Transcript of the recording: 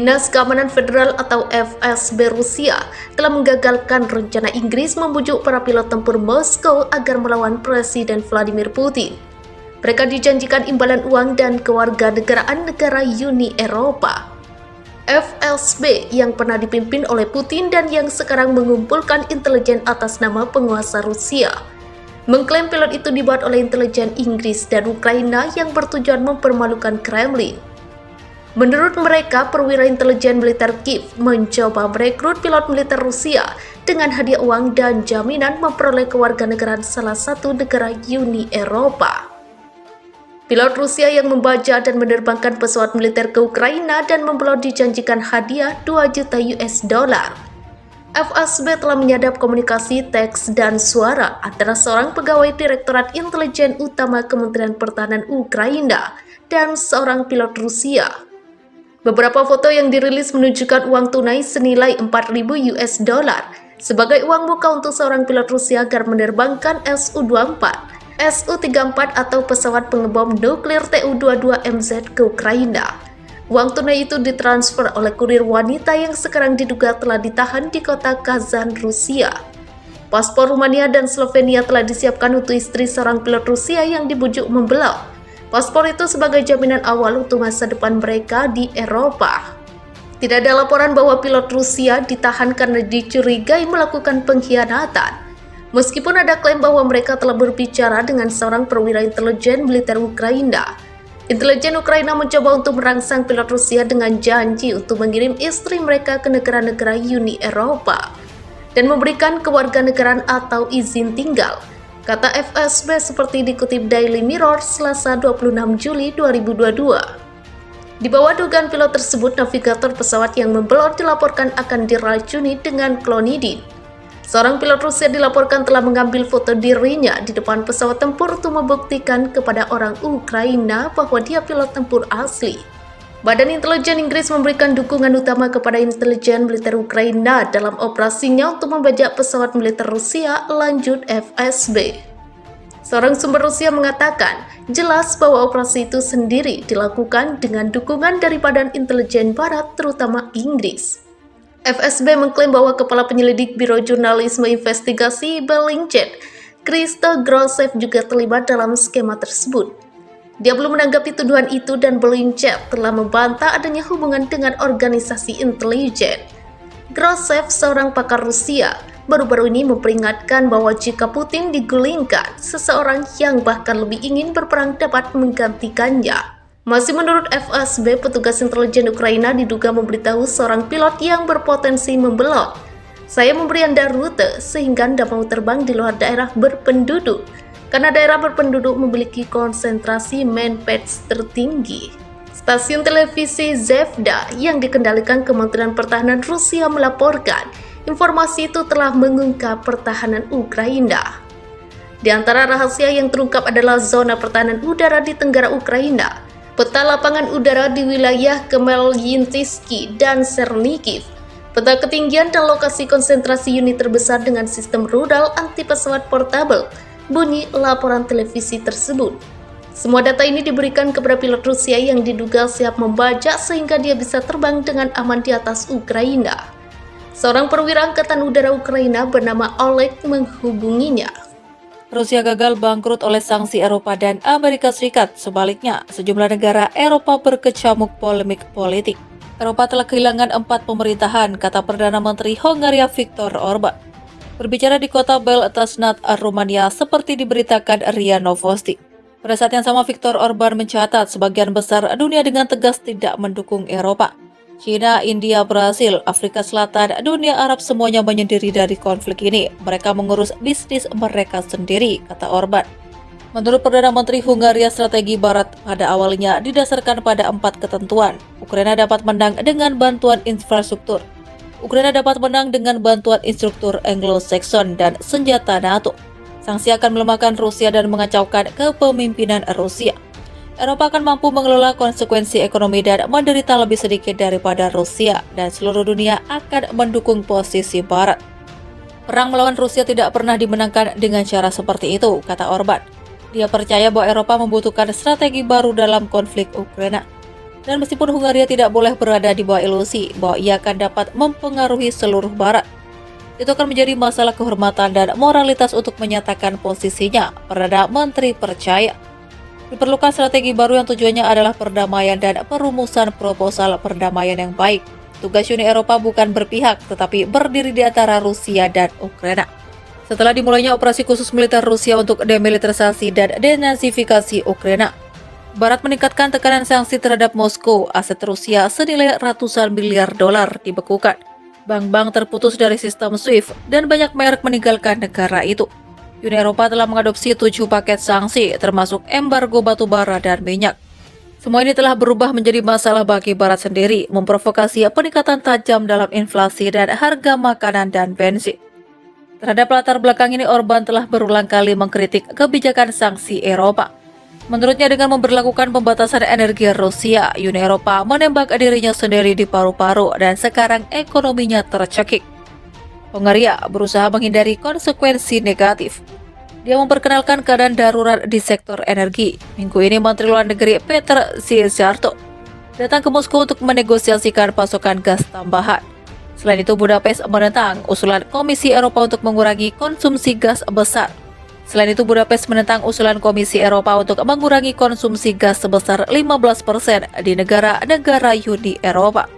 Dinas Keamanan Federal atau FSB Rusia telah menggagalkan rencana Inggris membujuk para pilot tempur Moskow agar melawan Presiden Vladimir Putin. Mereka dijanjikan imbalan uang dan kewarganegaraan negara Uni Eropa. FSB yang pernah dipimpin oleh Putin dan yang sekarang mengumpulkan intelijen atas nama penguasa Rusia, mengklaim pilot itu dibuat oleh intelijen Inggris dan Ukraina yang bertujuan mempermalukan Kremlin. Menurut mereka, perwira intelijen militer Kiev mencoba merekrut pilot militer Rusia dengan hadiah uang dan jaminan memperoleh kewarganegaraan salah satu negara Uni Eropa. Pilot Rusia yang membaca dan menerbangkan pesawat militer ke Ukraina dan membelot dijanjikan hadiah 2 juta US dollar. FSB telah menyadap komunikasi teks dan suara antara seorang pegawai Direktorat Intelijen Utama Kementerian Pertahanan Ukraina dan seorang pilot Rusia. Beberapa foto yang dirilis menunjukkan uang tunai senilai 4.000 US dollar sebagai uang muka untuk seorang pilot Rusia agar menerbangkan Su-24, Su-34 atau pesawat pengebom nuklir Tu-22MZ ke Ukraina. Uang tunai itu ditransfer oleh kurir wanita yang sekarang diduga telah ditahan di kota Kazan, Rusia. Paspor Rumania dan Slovenia telah disiapkan untuk istri seorang pilot Rusia yang dibujuk membelot. Paspor itu sebagai jaminan awal untuk masa depan mereka di Eropa. Tidak ada laporan bahwa pilot Rusia ditahan karena dicurigai melakukan pengkhianatan. Meskipun ada klaim bahwa mereka telah berbicara dengan seorang perwira intelijen militer Ukraina. Intelijen Ukraina mencoba untuk merangsang pilot Rusia dengan janji untuk mengirim istri mereka ke negara-negara Uni Eropa dan memberikan kewarganegaraan atau izin tinggal, kata FSB seperti dikutip Daily Mirror Selasa 26 Juli 2022. Di bawah dugaan pilot tersebut, navigator pesawat yang membelot dilaporkan akan diracuni dengan klonidin. Seorang pilot Rusia dilaporkan telah mengambil foto dirinya di depan pesawat tempur untuk membuktikan kepada orang Ukraina bahwa dia pilot tempur asli. Badan Intelijen Inggris memberikan dukungan utama kepada intelijen militer Ukraina dalam operasinya untuk membajak pesawat militer Rusia, lanjut FSB. Seorang sumber Rusia mengatakan, jelas bahwa operasi itu sendiri dilakukan dengan dukungan dari Badan Intelijen Barat, terutama Inggris. FSB mengklaim bahwa Kepala Penyelidik Biro Jurnalisme Investigasi Bellingcat, Christo Grozev juga terlibat dalam skema tersebut. Dia belum menanggapi tuduhan itu dan Bellingcat telah membantah adanya hubungan dengan organisasi intelijen. Grozev, seorang pakar Rusia, baru-baru ini memperingatkan bahwa jika Putin digulingkan, seseorang yang bahkan lebih ingin berperang dapat menggantikannya. Masih menurut FSB, petugas intelijen Ukraina diduga memberitahu seorang pilot yang berpotensi membelot, "Saya memberi Anda rute sehingga Anda mau terbang di luar daerah berpenduduk, karena daerah berpenduduk memiliki konsentrasi manpads tertinggi." Stasiun televisi Zvezda yang dikendalikan Kementerian Pertahanan Rusia melaporkan informasi itu telah mengungkap pertahanan Ukraina. Di antara rahasia yang terungkap adalah zona pertahanan udara di tenggara Ukraina, peta lapangan udara di wilayah Khmelnytskyi dan Chernihiv, peta ketinggian dan lokasi konsentrasi unit terbesar dengan sistem rudal anti pesawat portabel, bunyi laporan televisi tersebut. Semua data ini diberikan kepada pilot Rusia yang diduga siap membajak sehingga dia bisa terbang dengan aman di atas Ukraina. Seorang perwira Angkatan Udara Ukraina bernama Oleg menghubunginya. Rusia gagal bangkrut oleh sanksi Eropa dan Amerika Serikat. Sebaliknya, sejumlah negara Eropa berkecamuk polemik politik. Eropa telah kehilangan 4 pemerintahan, kata Perdana Menteri Hongaria Viktor Orban. Berbicara di kota Beltasnat, Rumania, seperti diberitakan RIA Novosti. Pada saat yang sama, Viktor Orban mencatat sebagian besar dunia dengan tegas tidak mendukung Eropa. China, India, Brasil, Afrika Selatan, dunia Arab semuanya menyendiri dari konflik ini. Mereka mengurus bisnis mereka sendiri, kata Orban. Menurut Perdana Menteri Hungaria, strategi Barat pada awalnya didasarkan pada 4 ketentuan. Ukraina dapat menang dengan bantuan infrastruktur. Ukraina dapat menang dengan bantuan instruktur Anglo-Saxon dan senjata NATO. Sanksi akan melemahkan Rusia dan mengacaukan kepemimpinan Rusia. Eropa akan mampu mengelola konsekuensi ekonomi dan menderita lebih sedikit daripada Rusia, dan seluruh dunia akan mendukung posisi Barat. Perang melawan Rusia tidak pernah dimenangkan dengan cara seperti itu, kata Orban. Dia percaya bahwa Eropa membutuhkan strategi baru dalam konflik Ukraina. Dan meskipun Hungaria tidak boleh berada di bawah ilusi bahwa ia akan dapat mempengaruhi seluruh Barat, itu akan menjadi masalah kehormatan dan moralitas untuk menyatakan posisinya, Perdana Menteri percaya. Diperlukan strategi baru yang tujuannya adalah perdamaian dan perumusan proposal perdamaian yang baik. Tugas Uni Eropa bukan berpihak, tetapi berdiri di antara Rusia dan Ukraina. Setelah dimulainya operasi khusus militer Rusia untuk demilitarisasi dan denazifikasi Ukraina, Barat meningkatkan tekanan sanksi terhadap Moskow. Aset Rusia senilai ratusan miliar dolar dibekukan. Bank-bank terputus dari sistem SWIFT dan banyak merek meninggalkan negara itu. Uni Eropa telah mengadopsi 7 paket sanksi, termasuk embargo batu bara dan minyak. Semua ini telah berubah menjadi masalah bagi Barat sendiri, memprovokasi peningkatan tajam dalam inflasi dan harga makanan dan bensin. Terhadap latar belakang ini, Orban telah berulang kali mengkritik kebijakan sanksi Eropa. Menurutnya, dengan memberlakukan pembatasan energi Rusia, Uni Eropa menembak dirinya sendiri di paru-paru dan sekarang ekonominya tercekik. Hungaria berusaha menghindari konsekuensi negatif. Dia memperkenalkan keadaan darurat di sektor energi. Minggu ini, Menteri Luar Negeri Peter Szijjártó datang ke Moskow untuk menegosiasikan pasokan gas tambahan. Selain itu, Budapest menentang usulan Komisi Eropa untuk mengurangi konsumsi gas besar. Selain itu, Budapest menentang usulan Komisi Eropa untuk mengurangi konsumsi gas sebesar 15% di negara-negara Uni Eropa.